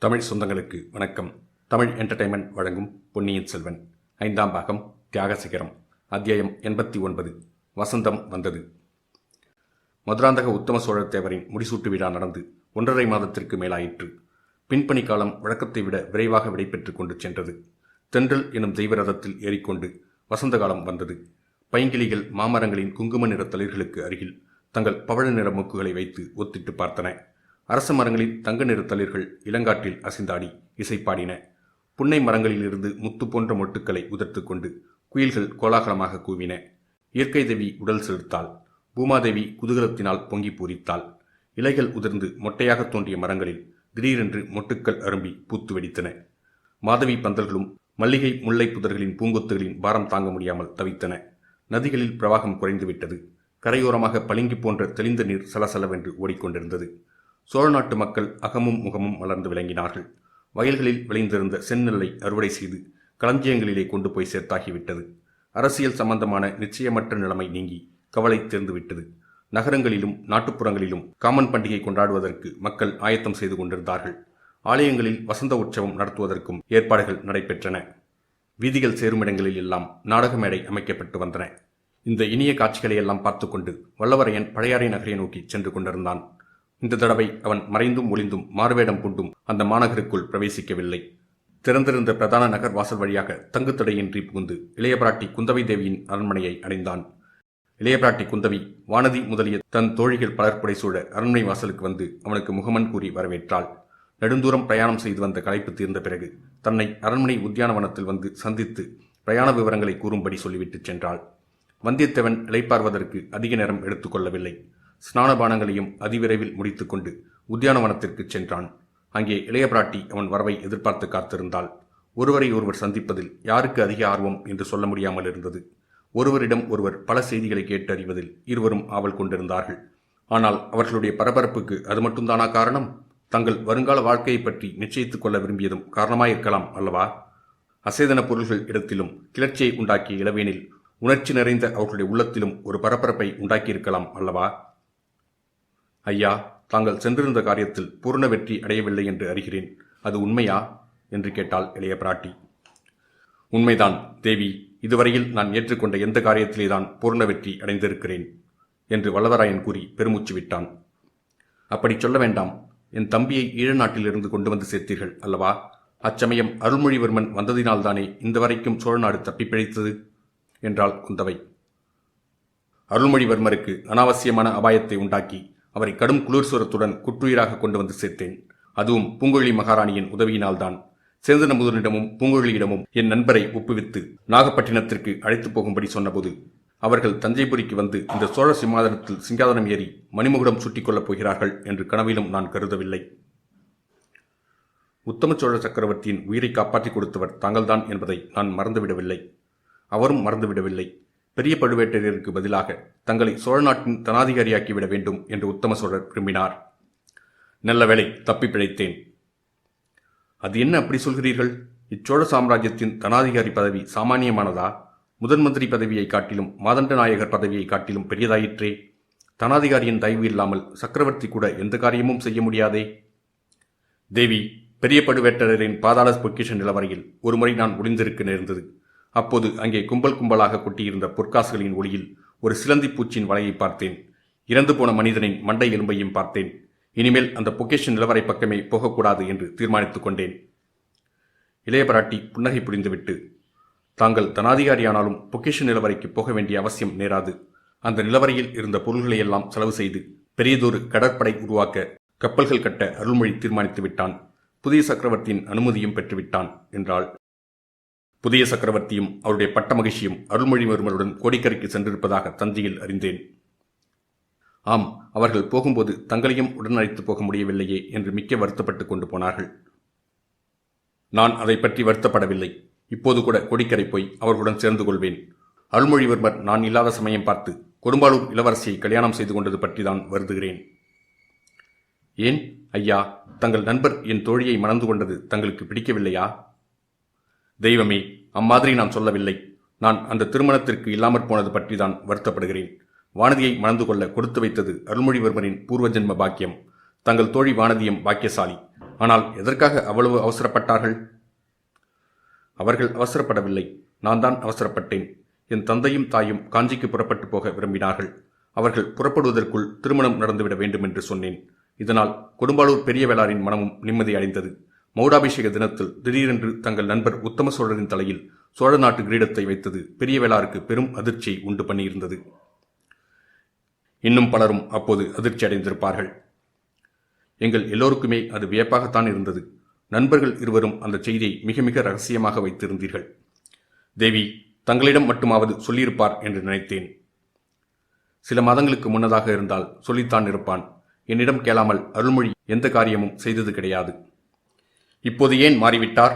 தமிழ் சொந்தங்களுக்கு வணக்கம். தமிழ் என்டர்டைன்மெண்ட் வழங்கும் பொன்னியின் செல்வன் 5ஆம் பாகம் தியாகசிகரம், அத்தியாயம் 89. வசந்தம் வந்தது. மதுராந்தக உத்தம சோழர் தேவரின் முடிசூட்டு விழா நடந்து 1.5 மாதத்திற்கு மேலாயிற்று. பின்பணி காலம் வழக்கத்தை விட விரைவாக விடைபெற்று கொண்டு சென்றது. தென்றல் எனும் தெய்வ ரதத்தில் ஏறிக்கொண்டு வசந்த காலம் வந்தது. பைங்கிளிகள் மாமரங்களின் குங்கும நிற தளிர்களுக்கு அருகில் தங்கள் பவழ நிற மூக்குகளை வைத்து ஒத்திட்டு பார்த்தன. அரச மரங்களின் தங்க நிற தளிர்கள் இளங்காற்றில் அசைந்தாடி இசைப்பாடின. புன்னை மரங்களிலிருந்து முத்து போன்ற மொட்டுக்களை உதிர்த்து கொண்டு குயில்கள் கோலாகலமாக கூவின. இயற்கை தேவி உடல் செலுத்தாள். பூமாதேவி குதூகலத்தினால் பொங்கி பூரித்தாள். இலைகள் உதிர்ந்து மொட்டையாக தோன்றிய மரங்களில் திடீரென்று மொட்டுக்கள் அரும்பி பூத்து வெடித்தன. மாதவி பந்தல்களும் மல்லிகை முல்லை புதர்களின் பூங்கொத்துகளின் பாரம் தாங்க முடியாமல் தவித்தன. நதிகளில் பிரவாகம் குறைந்துவிட்டது. கரையோரமாக பளிங்கு போன்ற தெளிந்த நீர் சலசலவென்று ஓடிக்கொண்டிருந்தது. சோழ நாட்டு மக்கள் அகமும் முகமும் மலர்ந்து விளங்கினார்கள். வயல்களில் விளைந்திருந்த செந்நெல்லை அறுவடை செய்து களஞ்சியங்களிலே கொண்டு போய் சேர்த்தாகிவிட்டது. அரசியல் சம்பந்தமான நிச்சயமற்ற நிலைமை நீங்கி கவலை தேர்ந்துவிட்டது. நகரங்களிலும் நாட்டுப்புறங்களிலும் காமன் பண்டிகை கொண்டாடுவதற்கு மக்கள் ஆயத்தம் செய்து கொண்டிருந்தார்கள். ஆலயங்களில் வசந்த உற்சவம் நடத்துவதற்கும் ஏற்பாடுகள் நடைபெற்றன. வீதிகள் சேருமிடங்களில் எல்லாம் நாடக மேடை அமைக்கப்பட்டு வந்தன. இந்த இனிய காட்சிகளையெல்லாம் பார்த்து கொண்டு வல்லவரையன் பழையாறை நகரை நோக்கி சென்று கொண்டிருந்தான். இந்த தடவை அவன் மறைந்தும் ஒளிந்தும் மாறுவேடம் பூண்டும் அந்த மாநகருக்குள் பிரவேசிக்கவில்லை. திறந்திருந்த பிரதான நகர் வாசல் வழியாக தங்கு தடையின்றி புகுந்து இளையபிராட்டி குந்தவை தேவியின் அரண்மனையை அடைந்தான். இளையபிராட்டி குந்தவி வானதி முதலிய தன் தோழிகள் பலர் புடைசூழ அரண்மனை வாசலுக்கு வந்து அவனுக்கு முகமன் கூறி வரவேற்றாள். நெடுந்தூரம் பிரயாணம் செய்து வந்த களைப்பு தீர்ந்த பிறகு தன்னை அரண்மனை உத்தியானவனத்தில் வந்து சந்தித்து பிரயாண விவரங்களை கூறும்படி சொல்லிவிட்டு சென்றாள். வந்தியத்தேவன் இளைப்பார்வதற்கு அதிக நேரம் எடுத்துக்கொள்ளவில்லை. ஸ்நானபானங்களையும் அதிவிரைவில் முடித்துக்கொண்டு உத்தியானவனத்திற்கு சென்றான். அங்கே இளையபிராட்டி அவன் வரவை எதிர்பார்த்து காத்திருந்தாள். ஒருவரை ஒருவர் சந்திப்பதில் யாருக்கு அதிக ஆர்வம் என்று சொல்ல முடியாமல் இருந்தது. ஒருவரிடம் ஒருவர் பல செய்திகளை கேட்டறிவதில் இருவரும் ஆவல் கொண்டிருந்தார்கள். ஆனால் அவர்களுடைய பரபரப்புக்கு அது மட்டும்தானா காரணம்? தங்கள் வருங்கால வாழ்க்கையை பற்றி நிச்சயித்துக் கொள்ள விரும்பியதும் காரணமாயிருக்கலாம் அல்லவா? அசேதன பொருள்கள் இடத்திலும் கிளர்ச்சியை உண்டாக்கிய இளவேனில் உணர்ச்சி நிறைந்த அவர்களுடைய உள்ளத்திலும் ஒரு பரபரப்பை உண்டாக்கியிருக்கலாம் அல்லவா? ஐயா, தாங்கள் சென்றிருந்த காரியத்தில் பூர்ண வெற்றி அடையவில்லை என்று அறிகிறேன். அது உண்மையா என்று கேட்டாள் இளைய பிராட்டி. உண்மைதான் தேவி. இதுவரையில் நான் ஏற்றுக்கொண்ட எந்த காரியத்திலேதான் பூர்ண வெற்றி அடைந்திருக்கிறேன் என்று வல்லவராயன் கூறி பெருமூச்சு விட்டான். அப்படி சொல்ல வேண்டாம். என் தம்பியை ஈழ நாட்டிலிருந்து கொண்டு வந்து சேர்த்தீர்கள் அல்லவா? அச்சமயம் அருள்மொழிவர்மன் வந்ததினால்தானே இந்த வரைக்கும் சோழ நாடு தப்பி பிழைத்தது என்றாள் குந்தவை. அருள்மொழிவர்மருக்கு அனாவசியமான அபாயத்தை உண்டாக்கி அவரை கடும் குளிர்சுரத்துடன் குற்றுயிராக கொண்டு வந்து சேர்த்தேன். அதுவும் பூங்குழலி மகாராணியின் உதவியினால்தான். சேந்தனமுதனிடமும் பூங்குழலியிடமும் என் நண்பரை ஒப்புவித்து நாகப்பட்டினத்திற்கு அழைத்து போகும்படி சொன்னபோது அவர்கள் தஞ்சைபுரிக்கு வந்து இந்த சோழ சிம்மாதனத்தில் சிங்காதனம் ஏறி மணிமுகுடம் சுட்டிக் கொள்ளப் போகிறார்கள் என்று கனவிலும் நான் கருதவில்லை. உத்தம சோழ சக்கரவர்த்தியின் உயிரை காப்பாற்றிக் கொடுத்தவர் தாங்கள்தான் என்பதை நான் மறந்துவிடவில்லை. அவரும் மறந்துவிடவில்லை. பெரிய பழுவேட்டரையருக்கு பதிலாக தங்களை சோழ நாட்டின் தனாதிகாரியாக்கிவிட வேண்டும் என்று உத்தம சோழர் விரும்பினார். நல்ல வேளை, தப்பி பிழைத்தேன். அது என்ன அப்படி சொல்கிறீர்கள்? இச்சோழ சாம்ராஜ்யத்தின் தனாதிகாரி பதவி சாமானியமானதா? முதன் மந்திரி பதவியை காட்டிலும் மாதண்ட நாயகர் பதவியை காட்டிலும் பெரியதாயிற்றே. தனாதிகாரியின் தயவு இல்லாமல் சக்கரவர்த்தி கூட எந்த காரியமும் செய்ய முடியாதே. தேவி, பெரிய பழுவேட்டரையரின் பாதாள பொக்கிஷ நிலவரையில் ஒருமுறை நான் ஒளிந்திருக்க நேர்ந்தது. அப்போது அங்கே கும்பல் கும்பலாக கொட்டியிருந்த பொற்காசுகளின் ஒளியில் ஒரு சிலந்தி பூச்சியின் வலையை பார்த்தேன். இறந்து போன மனிதனின் மண்டை எலும்பையும் பார்த்தேன். இனிமேல் அந்த பொக்கிஷன் நிலவரை பக்கமே போகக்கூடாது என்று தீர்மானித்துக் கொண்டேன். இளையபிராட்டி புன்னகை புரிந்துவிட்டு, தாங்கள் தனாதிகாரியானாலும் பொக்கிஷன் நிலவரைக்கு போக வேண்டிய அவசியம் நேராது. அந்த நிலவரையில் இருந்த பொருள்களையெல்லாம் செலவு செய்து பெரியதொரு கடற்படை உருவாக்க கப்பல்கள் கட்ட அருள்மொழி தீர்மானித்து விட்டான். புதிய சக்கரவர்த்தியின் அனுமதியும் பெற்றுவிட்டான் என்றாள். புதிய சக்கரவர்த்தியும் அவருடைய பட்ட மகிழ்ச்சியும் அருள்மொழிவர்மருடன் கோடிக்கரைக்கு சென்றிருப்பதாக தஞ்சையில் அறிந்தேன். ஆம், அவர்கள் போகும்போது தங்களையும் உடன் அழைத்து போக முடியவில்லையே என்று மிக்க வருத்தப்பட்டுக் கொண்டு போனார்கள். நான் அதை பற்றி வருத்தப்படவில்லை. இப்போது கூட கோடிக்கரை போய் அவர்களுடன் சேர்ந்து கொள்வேன். அருள்மொழிவர்மர் நான் இல்லாத சமயம் பார்த்து கொடும்பாளூர் இளவரசியை கல்யாணம் செய்து கொண்டது பற்றி தான் வருந்துகிறேன். ஏன் ஐயா, தங்கள் நண்பர் என் தோழியை மணந்து கொண்டது தங்களுக்கு பிடிக்கவில்லையா? தெய்வமே, அம்மாதிரி நான் சொல்லவில்லை. நான் அந்த திருமணத்திற்கு இல்லாமற் போனது பற்றி தான் வருத்தப்படுகிறேன். வானதியை மணந்து கொள்ள கொடுத்து வைத்தது அருள்மொழிவர்மரின் பூர்வ ஜென்ம பாக்கியம். தங்கள் தோழி வானதியம் பாக்கியசாலி. ஆனால் எதற்காக அவ்வளவு அவசரப்பட்டார்கள்? அவர்கள் அவசரப்படவில்லை, நான் தான் அவசரப்பட்டேன். என் தந்தையும் தாயும் காஞ்சிக்கு புறப்பட்டு போக விரும்பினார்கள். அவர்கள் புறப்படுவதற்குள் திருமணம் நடந்துவிட வேண்டும் என்று சொன்னேன். இதனால் கொடும்பாளூர் பெரிய வேளாரின் மனமும் நிம்மதி அடைந்தது. மகுடாபிஷேக தினத்தில் திடீரென்று தங்கள் நண்பர் உத்தம சோழரின் தலையில் சோழ நாட்டு கிரீடத்தை வைத்தது பெரிய வேளாருக்கு பெரும் அதிர்ச்சியை உண்டு பண்ணியிருந்தது. இன்னும் பலரும் அப்போது அதிர்ச்சி அடைந்திருப்பார்கள். எங்கள் எல்லோருக்குமே அது வியப்பாகத்தான் இருந்தது. நண்பர்கள் இருவரும் அந்த செய்தியை மிக மிக ரகசியமாக வைத்திருந்தீர்கள். தேவி தங்களிடம் மட்டுமாவது சொல்லியிருப்பார் என்று நினைத்தேன். சில மாதங்களுக்கு முன்னதாக இருந்தால் சொல்லித்தான் இருப்பான். என்னிடம் கேளாமல் அருள்மொழி எந்த காரியமும் செய்தது கிடையாது. இப்போது ஏன் மாறிவிட்டார்?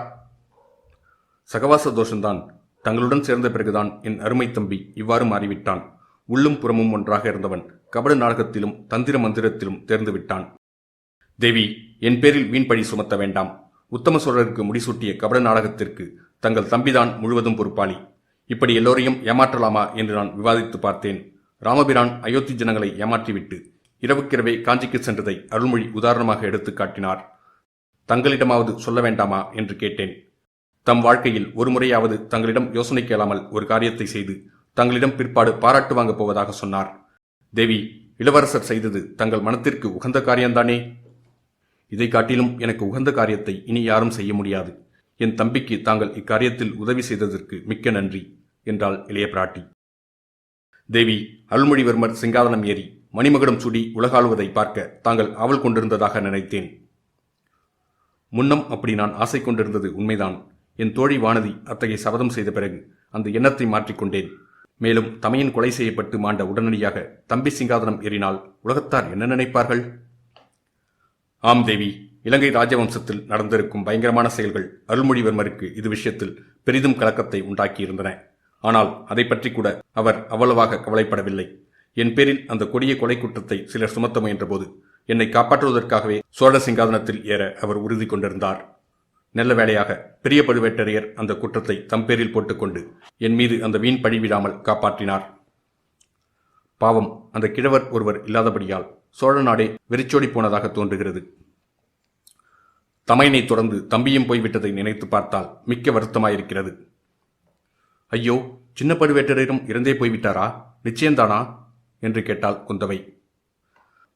சகவாச தோஷம்தான். தங்களுடன் சேர்ந்த பிறகுதான் என் அருமை தம்பி இவ்வாறு மாறிவிட்டான். உள்ளும் புறமும் ஒன்றாக இருந்தவன் கபட நாடகத்திலும் தந்திர மந்திரத்திலும் தேர்ந்து விட்டான். தேவி, என் பேரில் வீண்பழி சுமத்த வேண்டாம். உத்தம சோழருக்கு முடிசூட்டிய கபட நாடகத்திற்கு தங்கள் தம்பிதான் முழுவதும் பொறுப்பாளி. இப்படி எல்லோரையும் ஏமாற்றலாமா என்று நான் விவாதித்து பார்த்தேன். ராமபிரான் அயோத்தி ஜனங்களை ஏமாற்றிவிட்டு இரவுக்கிரவே காஞ்சிக்கு சென்றதை அருள்மொழி உதாரணமாக எடுத்து காட்டினார். தங்களிடமாவது சொல்ல வேண்டாமா என்று கேட்டேன். தம் வாழ்க்கையில் ஒரு முறையாவது தங்களிடம் யோசனை கேளாமல் ஒரு காரியத்தை செய்து தங்களிடம் பிற்பாடு பாராட்டு வாங்கப் போவதாக சொன்னார். தேவி, இளவரசர் செய்தது தங்கள் மனத்திற்கு உகந்த காரியம்தானே? இதை காட்டிலும் எனக்கு உகந்த காரியத்தை இனி யாரும் செய்ய முடியாது. என் தம்பிக்கு தாங்கள் இக்காரியத்தில் உதவி செய்ததற்கு மிக்க நன்றி என்றாள் இளைய பிராட்டி. தேவி, அருள்மொழிவர்மர் சிங்காதனம் ஏறி மணிமகுடம் சூடி உலகாளுவதை பார்க்க தாங்கள் ஆவல் கொண்டிருந்ததாக நினைத்தேன். முன்னம் அப்படி நான் ஆசை கொண்டிருந்தது உண்மைதான். என் தோழி வானதி அத்தகைய சபதம் செய்த பிறகு அந்த எண்ணத்தை மாற்றிக்கொண்டேன். மேலும் தமையன் கொலை செய்யப்பட்டு மாண்ட உடனடியாக தம்பி சிங்காதனம் ஏறினால் உலகத்தார் என்ன நினைப்பார்கள்? ஆம் தேவி, இலங்கை ராஜவம்சத்தில் நடந்திருக்கும் பயங்கரமான செயல்கள் அருள்மொழிவர்மருக்கு இது விஷயத்தில் பெரிதும் கலக்கத்தை உண்டாக்கியிருந்தன. ஆனால் அதை பற்றி கூட அவர் அவ்வளவாக கவலைப்படவில்லை. என் பேரில் அந்த கொடிய கொலை குற்றத்தை சிலர் சுமத்த முயன்றபோது என்னை காப்பாற்றுவதற்காகவே சோழ சிங்காதனத்தில் ஏற அவர் உறுதி கொண்டிருந்தார். நல்ல வேளையாக பெரிய பழுவேட்டரையர் அந்த குற்றத்தை தம் பேரில் போட்டுக்கொண்டு என் மீது அந்த வீண் பழி விடாமல் காப்பாற்றினார். பாவம், அந்த கிழவர் ஒருவர் இல்லாதபடியால் சோழ நாடே வெறிச்சோடி போனதாக தோன்றுகிறது. தமையனை தொடர்ந்து தம்பியும் போய்விட்டதை நினைத்து பார்த்தால் மிக்க வருத்தமாயிருக்கிறது. ஐயோ, சின்ன பழுவேட்டரையரும் இறந்தே போய்விட்டாரா? நிச்சயம்தானா என்று கேட்டாள் குந்தவை.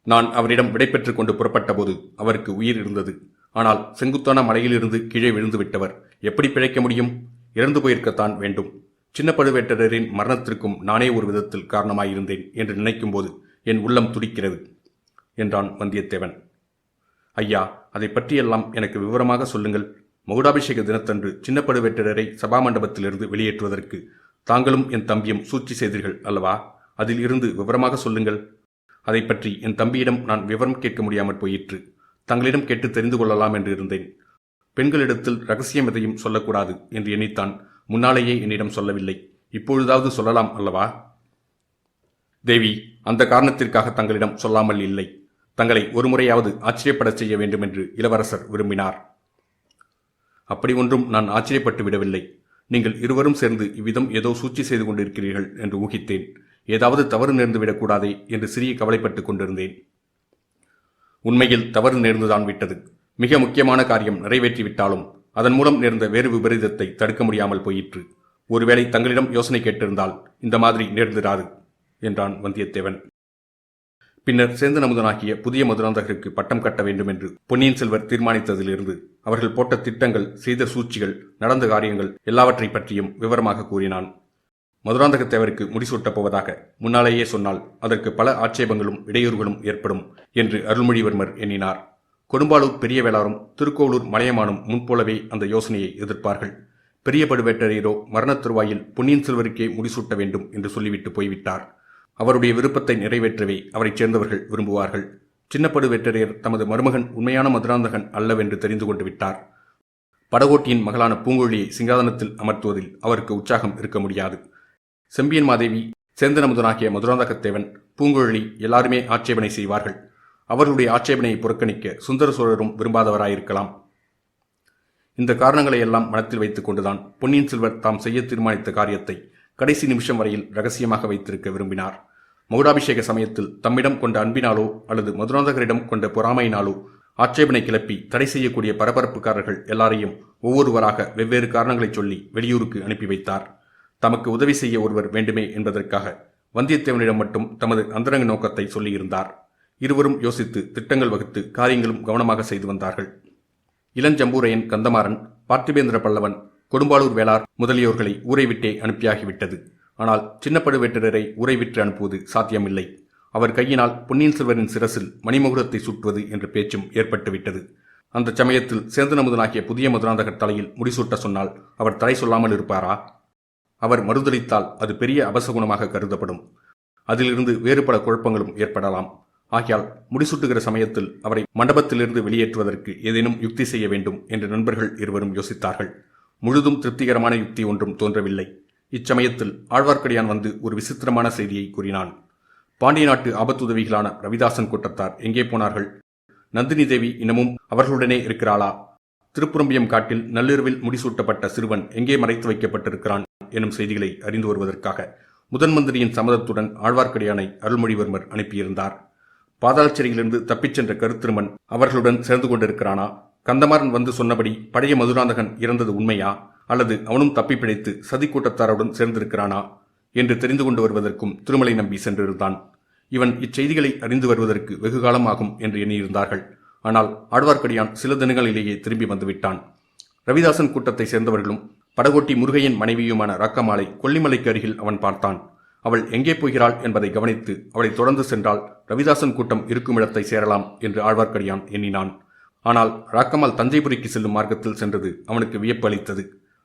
நான் அவரிடம் விடைபெற்றுக் கொண்டு புறப்பட்ட போது அவருக்கு உயிர் இருந்தது. ஆனால் செங்குத்தான மலையிலிருந்து கீழே விழுந்து விட்டவர் எப்படி பிழைக்க முடியும்? இறந்து போயிருக்கத்தான் வேண்டும். சின்ன பழுவேட்டரையரின் மரணத்திற்கும் நானே ஒரு விதத்தில் காரணமாயிருந்தேன் என்று நினைக்கும் போது என் உள்ளம் துடிக்கிறது என்றான் வந்தியத்தேவன். ஐயா, அதை பற்றியெல்லாம் எனக்கு விவரமாக சொல்லுங்கள். மகுடாபிஷேக தினத்தன்று சின்ன பழுவேட்டரையரை சபாமண்டபத்திலிருந்து வெளியேற்றுவதற்கு தாங்களும் என் தம்பியும் சூழ்ச்சி செய்தீர்கள் அல்லவா? அதில் இருந்து விவரமாக சொல்லுங்கள். அதை பற்றி என் தம்பியிடம் நான் விவரம் கேட்க முடியாமல் போயிற்று. தங்களிடம் கேட்டு தெரிந்து கொள்ளலாம் என்று இருந்தேன். பெண்களிடத்தில் ரகசியம் எதையும் சொல்லக்கூடாது என்று எண்ணித்தான் முன்னாலேயே என்னிடம் சொல்லவில்லை. இப்பொழுதாவது சொல்லலாம் அல்லவா? தேவி, அந்த காரணத்திற்காக தங்களிடம் சொல்லாமல் இல்லை. தங்களை ஒரு முறையாவது ஆச்சரியப்படச் செய்ய வேண்டும் என்று இளவரசர் விரும்பினார். அப்படி ஒன்றும் நான் ஆச்சரியப்பட்டு விடவில்லை. நீங்கள் இருவரும் சேர்ந்து இவ்விதம் ஏதோ சூழ்ச்சி செய்து கொண்டிருக்கிறீர்கள் என்று ஊகித்தேன். ஏதாவது தவறு நேர்ந்து விடக்கூடாதே என்று சிறிய கவலைப்பட்டுக் கொண்டிருந்தேன். உண்மையில் தவறு நேர்ந்துதான் விட்டது. மிக முக்கியமான காரியம் நிறைவேற்றிவிட்டாலும் அதன் மூலம் நேர்ந்த வேறு விபரீதத்தை தடுக்க முடியாமல் போயிற்று. ஒருவேளை தங்களிடம் யோசனை கேட்டிருந்தால் இந்த மாதிரி நேர்ந்திராது என்றான் வந்தியத்தேவன். பின்னர் சேந்தன் அமுதனாகிய புதிய மதுராந்தகருக்கு பட்டம் கட்ட வேண்டும் என்று பொன்னியின் செல்வர் தீர்மானித்ததிலிருந்து அவர்கள் போட்ட திட்டங்கள், செய்த சூழ்ச்சிகள், நடந்த காரியங்கள் எல்லாவற்றை பற்றியும் விவரமாக கூறினான். மதுராந்தகத்தேவருக்கு முடிசூட்டப் போவதாக முன்னாலேயே சொன்னால் அதற்கு பல ஆட்சேபங்களும் இடையூறுகளும் ஏற்படும் என்று அருள்மொழிவர்மர் எண்ணினார். கொடும்பாளூர் பெரிய வேளாரும் திருக்கோவலூர் மலையமானும் முன்போலவே அந்த யோசனையை எதிர்ப்பார்கள். பெரிய பழுவேட்டரையரோ மரணத் தருவாயில் பொன்னியின் செல்வருக்கே முடிசூட்ட வேண்டும் என்று சொல்லிவிட்டு போய்விட்டார். அவருடைய விருப்பத்தை நிறைவேற்றவே அவரைச் சேர்ந்தவர்கள் விரும்புவார்கள். சின்ன பழுவேட்டரையர் தமது மருமகன் உண்மையான மதுராந்தகன் அல்லவென்று தெரிந்து கொண்டு விட்டார். படகோட்டியின் மகளான பூங்குழலியை சிங்காதனத்தில் அமர்த்துவதில் அவருக்கு உற்சாகம் இருக்க முடியாது. செம்பியன் மாதேவி, சேந்தனமுதனாகிய மதுராந்தகத்தேவன், பூங்குழலி எல்லாருமே ஆட்சேபனை செய்வார்கள். அவர்களுடைய ஆட்சேபனையை புறக்கணிக்க சுந்தர சோழரும் விரும்பாதவராயிருக்கலாம். இந்த காரணங்களை எல்லாம் மனத்தில் வைத்துக் கொண்டுதான் பொன்னியின் செல்வர் தாம் செய்ய தீர்மானித்த காரியத்தை கடைசி நிமிஷம் வரையில் ரகசியமாக வைத்திருக்க விரும்பினார். மகுடாபிஷேக சமயத்தில் தம்மிடம் கொண்ட அன்பினாலோ அல்லது மதுராந்தகரிடம் கொண்ட பொறாமையினாலோ ஆட்சேபனை கிளப்பி தடை செய்யக்கூடிய பரபரப்புக்காரர்கள் எல்லாரையும் ஒவ்வொருவராக வெவ்வேறு காரணங்களை சொல்லி வெளியூருக்கு அனுப்பி வைத்தார். தமக்கு உதவி செய்ய ஒருவர் வேண்டுமே என்பதற்காக வந்தியத்தேவனிடம் மட்டும் தமது அந்தரங்க நோக்கத்தை சொல்லியிருந்தார். இருவரும் யோசித்து திட்டங்கள் வகுத்து காரியங்களும் கவனமாக செய்து வந்தார்கள். இளஞ்சம்பூரையன் கந்தமாறன், பார்த்திபேந்திர பல்லவன், கொடும்பாளூர் வேளார் முதலியோர்களை ஊரை விட்டே அனுப்பியாகிவிட்டது. ஆனால் சின்ன பழுவேட்டரரை ஊரை விட்டு அனுப்புவது சாத்தியமில்லை. அவர் கையினால் பொன்னியின் செல்வரின் சிரசில் மணிமுகுடத்தை சுட்டுவது என்ற பேச்சும் ஏற்பட்டுவிட்டது. அந்த சமயத்தில் சேந்தனமுதனாகிய புதிய மதுராந்தகர் தலையில் முடிசூட்ட சொன்னால் அவர் தலை சொல்லாமல் இருப்பாரா? அவர் மறுதளித்தால் அது பெரிய அபசகுணமாக கருதப்படும். அதிலிருந்து வேறு பல குழப்பங்களும் ஏற்படலாம். ஆகையால் முடிசூட்டுகிற சமயத்தில் அவரை மண்டபத்திலிருந்து வெளியேற்றுவதற்கு ஏதேனும் யுக்தி செய்ய வேண்டும் என்று நண்பர்கள் இருவரும் யோசித்தார்கள். முழுதும் திருப்திகரமான யுக்தி ஒன்றும் தோன்றவில்லை. இச்சமயத்தில் ஆழ்வார்க்கடியான் வந்து ஒரு விசித்திரமான செய்தியை கூறினான். பாண்டிய நாட்டு ஆபத்துதவிகளான ரவிதாசன் கூட்டத்தார் எங்கே போனார்கள்? நந்தினி தேவி இன்னமும் அவர்களுடனே இருக்கிறாளா? திருப்புரம்பியம் காட்டில் நள்ளிரவில் முடிசூட்டப்பட்ட சிறுவன் எங்கே மறைத்து வைக்கப்பட்டிருக்கிறான் எனும் செய்திகளை அறிந்து வருவதற்காக முதன் மந்திரியின் சம்மதத்துடன் ஆழ்வார்க்கடியானை அருள்மொழிவர்மர் அனுப்பியிருந்தார். பாதாள சிறையிலிருந்து தப்பிச் சென்ற கருத்திருமன் அவர்களுடன் சேர்ந்து கொண்டிருக்கிறானா? கந்தமாறன் வந்து சொன்னபடி பழைய மதுராந்தகன் இறந்தது உண்மையா, அல்லது அவனும் தப்பி பிழைத்து சதி கூட்டத்தாருடன் சேர்ந்திருக்கிறானா என்று தெரிந்து கொண்டு வருவதற்கும் திருமலை நம்பி சென்றிருந்தான். இவன் இச்செய்திகளை அறிந்து வருவதற்கு வெகுகாலம் ஆகும் என்று எண்ணியிருந்தார்கள். ஆனால் ஆழ்வார்க்கடியான் சில தினங்களிலேயே திரும்பி வந்துவிட்டான். ரவிதாசன் கூட்டத்தை சேர்ந்தவர்களும் படகோட்டி முருகையன் மனைவியுமான ராக்கம்மாளை கொல்லிமலைக்கு அருகில் அவன் பார்த்தான். அவள் எங்கே போகிறாள் என்பதை கவனித்து அவளை தொடர்ந்து சென்றால் ரவிதாசன் கூட்டம் இருக்குமிடத்தை சேரலாம் என்று ஆழ்வார்க்கடியான் எண்ணினான். ஆனால் ராக்கம்மாள் தஞ்சைபுரிக்கு செல்லும் மார்க்கத்தில் சென்றது அவனுக்கு வியப்பு அளித்தது.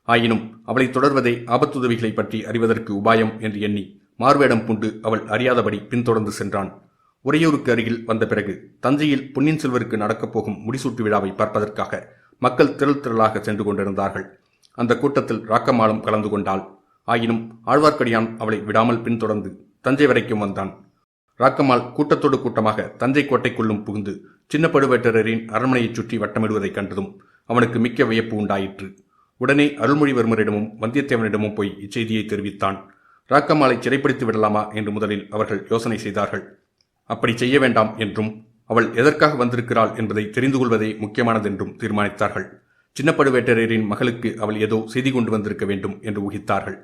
ஆயினும் அவளை தொடர்வதே ஆபத்துதவிகளை பற்றி அறிவதற்கு உபாயம் என்று எண்ணி மார்வேடம் பூண்டு அவள் அறியாதபடி பின்தொடர்ந்து சென்றான். உறையூருக்கு அருகில் வந்த பிறகு தஞ்சையில் பொன்னியின் செல்வருக்கு நடக்கப் போகும் முடிசூட்டு விழாவை பார்ப்பதற்காக மக்கள் திரள் திரளாக சென்று கொண்டிருந்தார்கள். அந்த கூட்டத்தில் ராக்கம்மாளும் கலந்து கொண்டாள். ஆயினும் ஆழ்வார்க்கடியான் அவளை விடாமல் பின்தொடர்ந்து தஞ்சை வரைக்கும் வந்தான். ராக்கம்மாள் கூட்டத்தோடு கூட்டமாக தஞ்சை கோட்டைக்குள்ளும் புகுந்து சின்ன பழுவேட்டரின் அரண்மனையைச் சுற்றி வட்டமிடுவதைக் கண்டதும் அவனுக்கு மிக்க வியப்பு உண்டாயிற்று. உடனே அருள்மொழிவர்மரிடமும் வந்தியத்தேவனிடமும் போய் இச்செய்தியை தெரிவித்தான். ராக்கம்மாளை சிறைப்படுத்தி விடலாமா என்று முதலில் அவர்கள் யோசனை செய்தார்கள். அப்படி செய்ய வேண்டாம் என்றும் அவள் எதற்காக வந்திருக்கிறாள் என்பதை தெரிந்து கொள்வதே முக்கியமானதென்றும் தீர்மானித்தார்கள். சின்ன பழுவேட்டரின் மகளுக்கு அவள் ஏதோ செய்தி கொண்டு வந்திருக்க வேண்டும் என்று ஊகித்தார்கள்.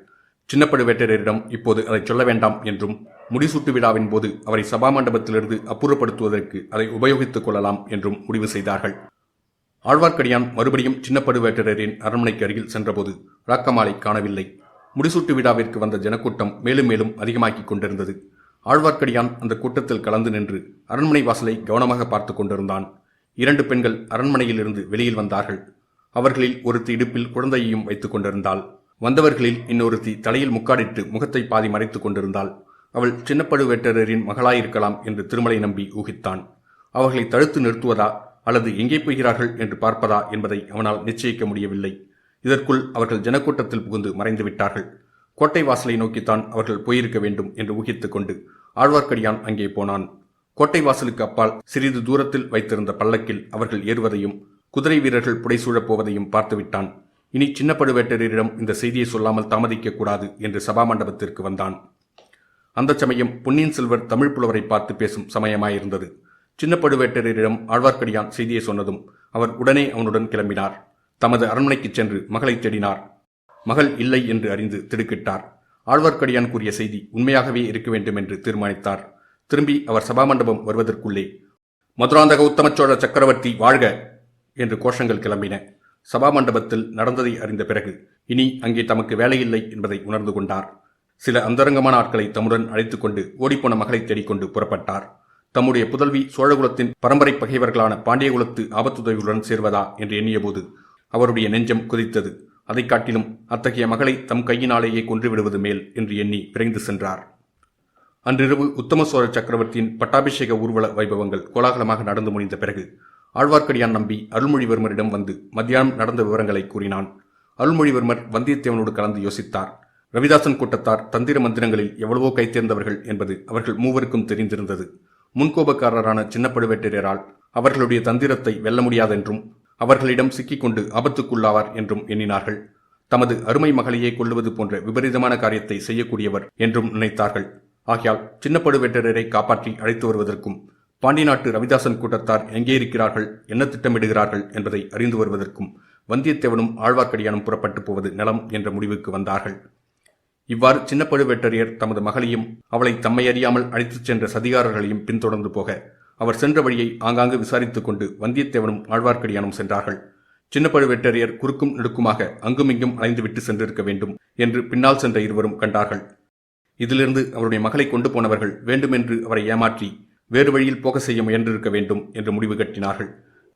சின்ன பழுவேட்டரிடம் இப்போது அதை சொல்ல வேண்டாம் என்றும் முடிசூட்டு விழாவின் போது அவரை சபா மண்டபத்திலிருந்து அப்புறப்படுத்துவதற்கு அதை உபயோகித்துக் கொள்ளலாம் என்றும் முடிவு செய்தார்கள். ஆழ்வார்க்கடியான் மறுபடியும் சின்ன பழுவேட்டரின் அரண்மனைக்கு அருகில் சென்றபோது ராக்கம்மாளை காணவில்லை. முடிசூட்டு விழாவிற்கு வந்த ஜனக்கூட்டம் மேலும் மேலும் அதிகமாக்கிக் கொண்டிருந்தது. ஆழ்வார்க்கடியான் அந்த கூட்டத்தில் கலந்து நின்று அரண்மனை வாசலை கவனமாக பார்த்து கொண்டிருந்தான். 2 பெண்கள் அரண்மனையிலிருந்து வெளியில் வந்தார்கள். அவர்களில் ஒருத்தி இடுப்பில் குழந்தையையும் வைத்துக் கொண்டிருந்தாள். வந்தவர்களில் இன்னொருத்தி தலையில் முக்காடிட்டு முகத்தை பாதி மறைத்துக் கொண்டிருந்தாள். அவள் சின்ன பழுவேட்டரின் மகளாயிருக்கலாம் என்று திருமலை நம்பி ஊகித்தான். அவர்களை தடுத்து நிறுத்துவதா அல்லது எங்கே போகிறார்கள் என்று பார்ப்பதா என்பதை அவனால் நிச்சயிக்க முடியவில்லை. இதற்குள் அவர்கள் ஜனக்கூட்டத்தில் புகுந்து மறைந்து விட்டார்கள். கோட்டை வாசலை நோக்கித்தான் அவர்கள் போயிருக்க வேண்டும் என்று ஊகித்துக் கொண்டு ஆழ்வார்க்கடியான் அங்கே போனான். கோட்டை வாசலுக்கு அப்பால் சிறிது தூரத்தில் வைத்திருந்த பல்லக்கில் அவர்கள் ஏறுவதையும் குதிரை வீரர்கள் புடைசூழப் போவதையும் பார்த்துவிட்டான். இனி சின்ன பழுவேட்டரிடம் இந்த செய்தியை சொல்லாமல் தாமதிக்க கூடாது என்று சபா மண்டபத்திற்கு வந்தான். அந்த சமயம் பொன்னியின் செல்வர் தமிழ் புலவரை பார்த்து பேசும் சமயமாயிருந்தது. சின்ன பழுவேட்டரிடம் ஆழ்வார்க்கடியான் செய்தியை சொன்னதும் அவர் உடனே அவனுடன் கிளம்பினார். தமது அரண்மனைக்கு சென்று மகளை தேடினார். மகள் இல்லை என்று அறிந்து திடுக்கிட்டார். ஆழ்வார்க்கடியான் கூறிய செய்தி உண்மையாகவே இருக்க வேண்டும் என்று தீர்மானித்தார். திரும்பி அவர் சபாமண்டபம் வருவதற்குள்ளே மதுராந்தக உத்தமச்சோழ சக்கரவர்த்தி வாழ்க என்று கோஷங்கள் கிளம்பின. சபாமண்டபத்தில் நடந்ததை அறிந்த பிறகு இனி அங்கே தமக்கு வேலையில்லை என்பதை உணர்ந்து கொண்டார். சில அந்தரங்கமான ஆட்களை தம்முடன் அழைத்துக் கொண்டு ஓடிப்போன மகளை தேடிக்கொண்டு புறப்பட்டார். தம்முடைய புதல்வி சோழகுலத்தின் பரம்பரை பகைவர்களான பாண்டியகுலத்து ஆபத்துதவிகளுடன் சேர்வதா என்று எண்ணியபோது அவருடைய நெஞ்சம் குதித்தது. அதை காட்டிலும் அத்தகைய மகளை தம் கையினாலேயே கொன்றுவிடுவது மேல் என்று எண்ணி விரைந்து சென்றார். அன்றிரவு உத்தம சோழ சக்கரவர்த்தியின் பட்டாபிஷேக ஊர்வல வைபவங்கள் கோலாகலமாக நடந்து முடிந்த பிறகு ஆழ்வார்க்கடியான் நம்பி அருள்மொழிவர்மரிடம் வந்து மத்தியானம் நடந்த விவரங்களை கூறினான். அருள்மொழிவர்மர் வந்தியத்தேவனோடு கலந்து யோசித்தார். ரவிதாசன் கூட்டத்தார் தந்திர மந்திரங்களில் எவ்வளவோ கைத்தேர்ந்தவர்கள் என்பது அவர்கள் மூவருக்கும் தெரிந்திருந்தது. முன்கோபக்காரரான சின்ன பழுவேட்டரையரால் அவர்களுடைய தந்திரத்தை வெல்ல முடியாதென்றும் அவர்களிடம் சிக்கிக்கொண்டு ஆபத்துக்குள்ளாவார் என்றும் எண்ணினார்கள். தமது அருமை மகளையே கொல்லுவது போன்ற விபரீதமான காரியத்தை செய்யக்கூடியவர் என்றும் நினைத்தார்கள். ஆகையால் சின்ன பழுவேட்டரையரை காப்பாற்றி அழைத்து வருவதற்கும் பாண்டி நாட்டு ரவிதாசன் கூட்டத்தார் எங்கே இருக்கிறார்கள், என்ன திட்டமிடுகிறார்கள் என்பதை அறிந்து வருவதற்கும் வந்தியத்தேவனும் ஆழ்வார்க்கடியானும் புறப்பட்டு போவது நலம் என்ற முடிவுக்கு வந்தார்கள். இவ்வாறு சின்ன பழுவேட்டரையர் தமது மகளையும் அவளை தம்மை அறியாமல் அழைத்துச் சென்ற சதிகாரர்களையும் பின்தொடர்ந்து போக அவர் சென்ற வழியை ஆங்காங்கு விசாரித்துக் கொண்டு வந்தியத்தேவனும் ஆழ்வார்க்கடியானும் சென்றார்கள். சின்ன பழுவேட்டரையர் குறுக்கும் நெடுக்குமாக அங்குமிங்கும் அலைந்துவிட்டு சென்றிருக்க வேண்டும் என்று பின்னால் சென்ற இருவரும் கண்டார்கள். இதிலிருந்து அவருடைய மகளை கொண்டு போனவர்கள் வேண்டுமென்று அவரை ஏமாற்றி வேறு வழியில் போக செய்ய முயன்றிருக்க வேண்டும் என்று முடிவு கட்டினார்கள்.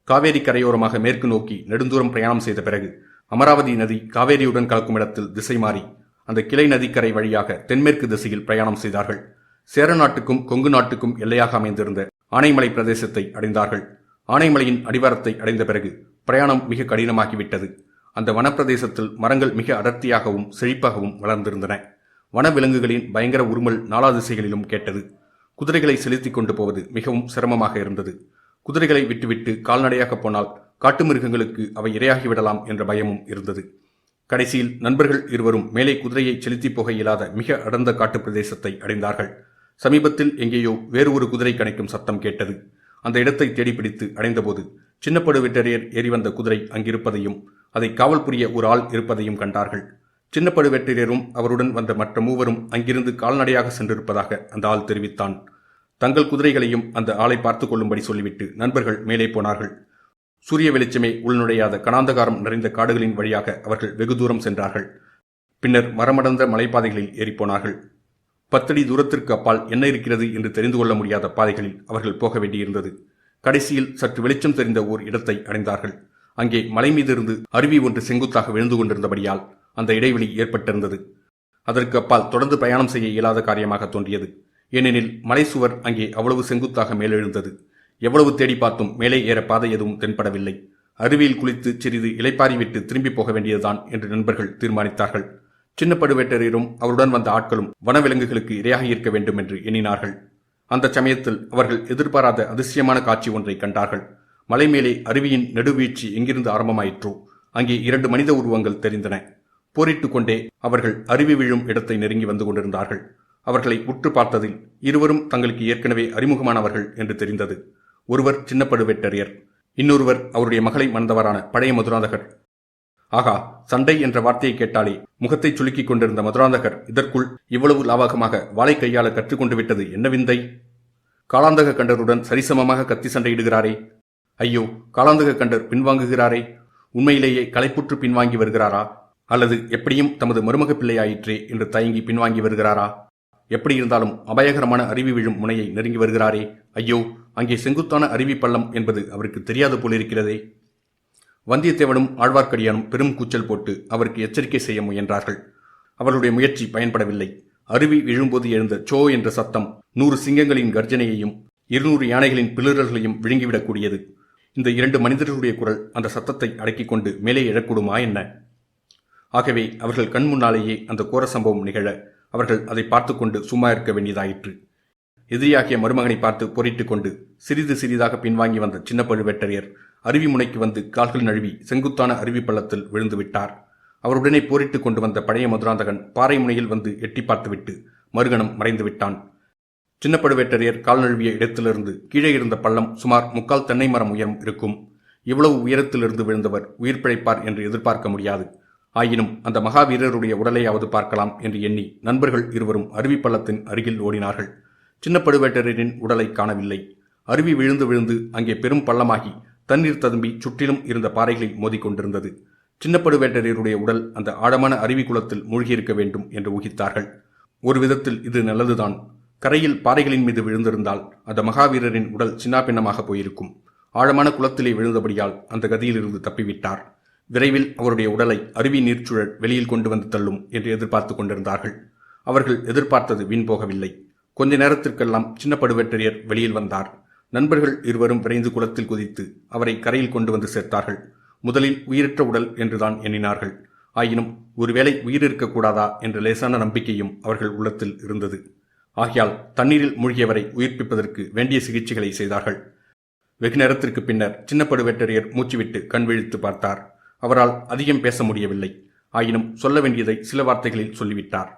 காவேரி கரையோரமாக மேற்கு நோக்கி நெடுந்தூரம் பிரயாணம் செய்த பிறகு அமராவதி நதி காவேரியுடன் கலக்கும் இடத்தில் திசை மாறி அந்த கிளை நதிக்கரை வழியாக தென்மேற்கு திசையில் பிரயாணம் செய்தார்கள். சேர நாட்டுக்கும் கொங்கு நாட்டுக்கும் எல்லையாக அமைந்திருந்த ஆனைமலை பிரதேசத்தை அடைந்தார்கள். ஆனைமலையின் அடிவாரத்தை அடைந்த பிறகு பிரயாணம் மிக கடினமாகிவிட்டது. அந்த வனப்பிரதேசத்தில் மரங்கள் மிக அடர்த்தியாகவும் செழிப்பாகவும் வளர்ந்திருந்தன. வனவிலங்குகளின் பயங்கர உருமல் நாலா திசைகளிலும் கேட்டது. குதிரைகளை செலுத்திக் கொண்டு போவது மிகவும் சிரமமாக இருந்தது. குதிரைகளை விட்டுவிட்டு கால்நடையாக போனால் காட்டு மிருகங்களுக்கு அவை இரையாகிவிடலாம் என்ற பயமும் இருந்தது. கடைசியில் நண்பர்கள் இருவரும் மேலே குதிரையை செலுத்தி போக இயலாத மிக அடர்ந்த காட்டு பிரதேசத்தை அடைந்தார்கள். சமீபத்தில் எங்கேயோ வேறு ஒரு குதிரை கணைக்கும் சத்தம் கேட்டது. அந்த இடத்தை தேடிப்பிடித்து அடைந்தபோது சின்ன பழுவேட்டரையர் ஏறி வந்த குதிரை அங்கிருப்பதையும் அதை காவல் புரிய ஒரு ஆள் இருப்பதையும் கண்டார்கள். சின்ன பழுவேட்டரையரும் அவருடன் வந்த மற்ற மூவரும் அங்கிருந்து கால்நடையாக சென்றிருப்பதாக அந்த ஆள் தெரிவித்தான். தங்கள் குதிரைகளையும் அந்த ஆளை பார்த்து கொள்ளும்படி சொல்லிவிட்டு நண்பர்கள் மேலே போனார்கள். சூரிய வெளிச்சமே உள்நுழையாத கனாந்தகாரம் நிறைந்த காடுகளின் வழியாக அவர்கள் வெகு தூரம் சென்றார்கள். பின்னர் மரமடர்ந்த மலைப்பாதைகளில் ஏறிப்போனார்கள். 10 அடி தூரத்திற்கு அப்பால் என்ன இருக்கிறது என்று தெரிந்து கொள்ள முடியாத பாதைகளில் அவர்கள் போக வேண்டியிருந்தது. கடைசியில் சற்று வெளிச்சம் தெரிந்த ஓர் இடத்தை அடைந்தார்கள். அங்கே மலை மீதிருந்து அருவி ஒன்று செங்குத்தாக விழுந்து கொண்டிருந்தபடியால் அந்த இடைவெளி ஏற்பட்டிருந்தது. அதற்கு அப்பால் தொடர்ந்து பிரயாணம் செய்ய இயலாத காரியமாக தோன்றியது. ஏனெனில் மலை சுவர் அங்கே அவ்வளவு செங்குத்தாக மேலெழுந்தது. எவ்வளவு தேடி பார்த்தும் மேலே ஏற பாதை எதுவும் தென்படவில்லை. அருவியில் குளித்து சிறிது இளைப்பாறிவிட்டு திரும்பி போக வேண்டியதுதான் என்று நண்பர்கள் தீர்மானித்தார்கள். சின்ன பழுவேட்டரையரும் அவருடன் வந்த ஆட்களும் வனவிலங்குகளுக்கு இரையாக இருக்க வேண்டும் என்று எண்ணினார்கள். அந்த சமயத்தில் அவர்கள் எதிர்பாராத அதிசயமான காட்சி ஒன்றை கண்டார்கள். மலை மேலே அருவியின் நெடுவீழ்ச்சி எங்கிருந்து ஆரம்பமாயிற்றோ அங்கே 2 மனித உருவங்கள் தெரிந்தன. போரிட்டுக் கொண்டே அவர்கள் அருவி விழும் இடத்தை நெருங்கி வந்து கொண்டிருந்தார்கள். அவர்களை உற்று பார்த்ததில் இருவரும் தங்களுக்கு ஏற்கனவே அறிமுகமானவர்கள் என்று தெரிந்தது. ஒருவர் சின்ன பழுவேட்டரையர், இன்னொருவர் அவருடைய மகளை மணந்தவரான பழைய மதுராந்தகர். ஆகா, சண்டை என்ற வார்த்தையை கேட்டாலே முகத்தை சுளுக்கிக் கொண்டிருந்த மதுராந்தகர் இதற்குள் இவ்வளவு லாவகமாக வாளை கையாள கற்றுக்கொண்டு விட்டது என்ன விந்தை! காலாந்தக கண்டருடன் சரிசமமாக கத்தி சண்டையிடுகிறாரே! ஐயோ, காலாந்தக கண்டர் பின்வாங்குகிறாரே! உண்மையிலேயே களைப்புற்று பின்வாங்கி வருகிறாரா, அல்லது எப்படியும் தமது மருமக பிள்ளையாயிற்றே என்று தயங்கி பின்வாங்கி வருகிறாரா? எப்படி இருந்தாலும் அபாயகரமான அருவி விழும் முனையை நெருங்கி வருகிறாரே! ஐயோ, அங்கே செங்குத்தான அருவி பள்ளம் என்பது அவருக்கு தெரியாது போலிருக்கிறதே! வந்தியத்தேவனும் ஆழ்வார்க்கடியானும் பெரும் கூச்சல் போட்டு அவருக்கு எச்சரிக்கை செய்ய முயன்றார்கள். அவருடைய முயற்சி பயன்படவில்லை. அருவி விழும்போது எழுந்த சோ என்ற சத்தம் 100 சிங்கங்களின் கர்ஜனையையும் 200 யானைகளின் பிளிரல்களையும் விழுங்கிவிடக்கூடியது. இந்த 2 மனிதர்களுடைய குரல் அந்த சத்தத்தை அடக்கிக் கொண்டு மேலே எழக்கூடுமா என்ன? ஆகவே அவர்கள் கண் முன்னாலேயே அந்த கோர சம்பவம் நிகழ அவர்கள் அதை பார்த்து கொண்டு சும்மா இருக்க வேண்டியதாயிற்று. எதிரியாகிய மருமகனை பார்த்து பொறிட்டு கொண்டு சிறிது சிறிதாக பின்வாங்கி வந்த சின்ன பழுவேட்டரையர் அருவி முனைக்கு வந்து கால்கள் நழுவி செங்குத்தான அருவி பள்ளத்தில் விழுந்து விட்டார். அவருடனே போரிட்டு கொண்டு வந்த பழைய மதுராந்தகன் பாறை முனையில் வந்து எட்டி பார்த்துவிட்டு மறுகணம் மறைந்து விட்டான். சின்ன பழுவேட்டரையர் கால் நழுவிய இடத்திலிருந்து கீழே இருந்த பள்ளம் சுமார் 3/4 தென்னை மரம் உயரம் இருக்கும். இவ்வளவு உயரத்திலிருந்து விழுந்தவர் உயிர் பிழைப்பார் என்று எதிர்பார்க்க முடியாது. ஆயினும் அந்த மகாவீரருடைய உடலையாவது பார்க்கலாம் என்று எண்ணி நண்பர்கள் இருவரும் அருவி பள்ளத்தின் அருகில் ஓடினார்கள். சின்ன பழுவேட்டரையரின் உடலை காணவில்லை. அருவி விழுந்து விழுந்து அங்கே பெரும் பள்ளமாகி தண்ணீர் ததும்பி சுற்றிலும் இருந்த பாறைகளில் மோதிக்கொண்டிருந்தது. சின்ன பழுவேட்டரையருடைய உடல் அந்த ஆழமான அருவி குளத்தில் மூழ்கியிருக்க வேண்டும் என்று ஊகித்தார்கள். ஒரு விதத்தில் இது நல்லதுதான். கரையில் பாறைகளின் மீது விழுந்திருந்தால் அந்த மகாவீரரின் உடல் சின்னாபின்னமாக போயிருக்கும். ஆழமான குளத்திலே விழுந்தபடியால் அந்த கதியிலிருந்து தப்பிவிட்டார். விரைவில் அவருடைய உடலை அருவி நீர்ச்சுழல் வெளியில் கொண்டு வந்து தள்ளும் என்று எதிர்பார்த்து கொண்டிருந்தார்கள். அவர்கள் எதிர்பார்த்தது வீண் போகவில்லை. கொஞ்ச நேரத்திற்கெல்லாம் சின்ன பழுவேட்டரையர் வெளியில் வந்தார். நண்பர்கள் இருவரும் விரைந்து குளத்தில் குதித்து அவரை கரையில் கொண்டு வந்து சேர்த்தார்கள். முதலில் உயிரற்ற உடல் என்றுதான் எண்ணினார்கள். ஆயினும் ஒருவேளை உயிர் இருக்கக்கூடாதா என்ற லேசான நம்பிக்கையும் அவர்கள் உள்ளத்தில் இருந்தது. ஆகையால் தண்ணீரில் மூழ்கியவரை உயிர்ப்பிப்பதற்கு வேண்டிய சிகிச்சைகளை செய்தார்கள். வெகு நேரத்திற்கு பின்னர் சின்ன பழுவேட்டரையர் மூச்சுவிட்டு கண் விழித்து பார்த்தார். அவரால் அதிகம் பேச முடியவில்லை. ஆயினும் சொல்ல வேண்டியதை சில வார்த்தைகளில் சொல்லிவிட்டார்.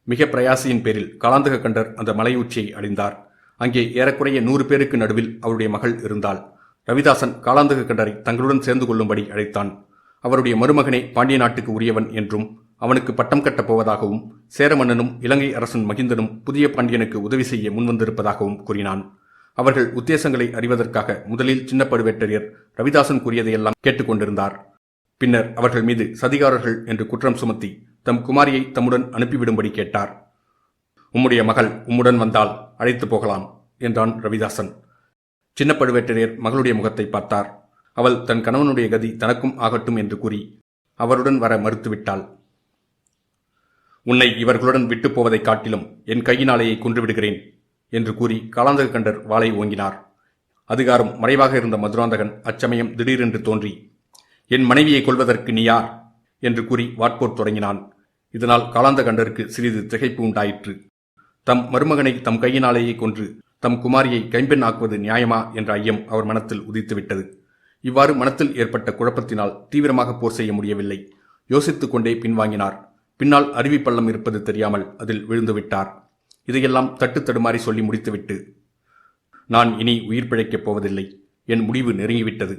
மிக பிரயாசையின் பேரில் காலாந்தக கண்டர் அந்த மலை உச்சியை அடைந்தார். அங்கே ஏறக்குறைய 100 பேருக்கு நடுவில் அவருடைய மகள் இருந்தாள். ரவிதாசன் காலாந்தக கண்டரை தங்களுடன் சேர்ந்து கொள்ளும்படி அழைத்தான். அவருடைய மருமகனே பாண்டிய நாட்டுக்கு உரியவன் என்றும் அவனுக்கு பட்டம் கட்டப் போவதாகவும் சேர மன்னனும் இலங்கை அரசன் மகிந்தனும் புதிய பாண்டியனுக்கு உதவி செய்ய முன்வந்திருப்பதாகவும் கூறினான். அவர்கள் உத்தேசங்களை அறிவதற்காக முதலில் சின்ன பழுவேட்டரையர் ரவிதாசன் கூறியதையெல்லாம் கேட்டுக்கொண்டிருந்தார். பின்னர் அவர்கள் மீது சதிகாரர்கள் என்று குற்றம் சுமத்தி தம் குமாரியை தம்முடன் அனுப்பிவிடும்படி கேட்டார். உம்முடைய மகள் உம்முடன் வந்தால் அழைத்து போகலாம் என்றான் ரவிதாசன். சின்ன பழுவேட்டரையர் மகளுடைய முகத்தை பார்த்தார். அவள் தன் கணவனுடைய கதி தனக்கும் ஆகட்டும் என்று கூறி அவருடன் வர மறுத்துவிட்டாள். உன்னை இவர்களுடன் விட்டு போவதைக் காட்டிலும் என் கையினாலேயே கொன்றுவிடுகிறேன் என்று கூறி காலாந்தக கண்டர் வாளை ஓங்கினார். அதிகாரம் மறைவாக இருந்த மதுராந்தகன் அச்சமயம் திடீரென்று தோன்றி, என் மனைவியை கொல்வதற்கு நீ யார் என்று கூறி வாட்போர் தொடங்கினான். இதனால் காலாந்தக கண்டருக்கு சிறிது திகைப்பு உண்டாயிற்று. தம் மருமகனை தம் கையினாலேயே கொன்று தம் குமாரியை கைம்பெண் ஆக்குவது நியாயமா என்ற ஐயம் அவர் மனத்தில் உதித்துவிட்டது. இவ்வாறு மனத்தில் ஏற்பட்ட குழப்பத்தினால் தீவிரமாக போர் செய்ய முடியவில்லை. யோசித்துக் கொண்டே பின்வாங்கினார். பின்னால் அருவி பள்ளம் இருப்பது தெரியாமல் அதில் விழுந்துவிட்டார். இதையெல்லாம் தட்டு தடுமாறி சொல்லி முடித்துவிட்டு, நான் இனி உயிர் பிழைக்கப் போவதில்லை. என் முடிவு நெருங்கிவிட்டது.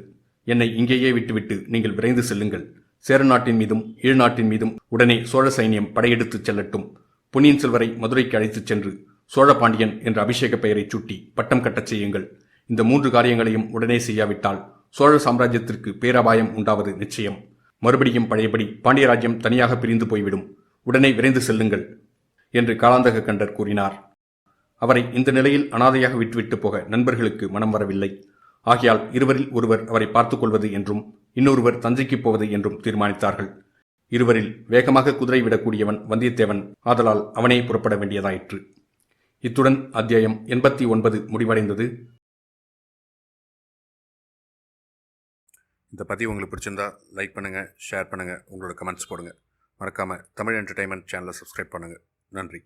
என்னை இங்கேயே விட்டுவிட்டு நீங்கள் விரைந்து செல்லுங்கள். சேர நாட்டின் மீதும் ஈழ நாட்டின் மீதும் உடனே சோழ சைன்யம் படையெடுத்துச் செல்லட்டும். பொன்னியின் செல்வரை மதுரைக்கு அழைத்துச் சென்று சோழ பாண்டியன் என்ற அபிஷேக பெயரை சூட்டி பட்டம் கட்டச் செய்யுங்கள். இந்த 3 காரியங்களையும் உடனே செய்யாவிட்டால் சோழ சாம்ராஜ்யத்திற்கு பேரபாயம் உண்டாவது நிச்சயம். மறுபடியும் பழையபடி பாண்டியராஜ்யம் தனியாக பிரிந்து போய்விடும். உடனே விரைந்து செல்லுங்கள் என்று காலாந்தக கண்டர் கூறினார். அவரை இந்த நிலையில் அனாதையாக விட்டுவிட்டு போக நண்பர்களுக்கு மனம் வரவில்லை. ஆகையால் இருவரில் ஒருவர் அவரை பார்த்துக் கொள்வது என்றும் இன்னொருவர் தஞ்சைக்கு போவது என்றும் தீர்மானித்தார்கள். இருவரில் வேகமாக குதிரை விடக்கூடியவன் வந்தியத்தேவன். ஆதலால் அவனே புறப்பட வேண்டியதாயிற்று. இத்துடன் அத்தியாயம் 89 முடிவடைந்தது. இந்த பதிவு உங்களுக்கு பிடிச்சிருந்தா லைக் பண்ணுங்கள், ஷேர் பண்ணுங்கள், உங்களோட கமெண்ட்ஸ் போடுங்க. மறக்காமல் தமிழ் என்டர்டெயின்மெண்ட் சேனலை சப்ஸ்கிரைப் பண்ணுங்கள். நன்றி.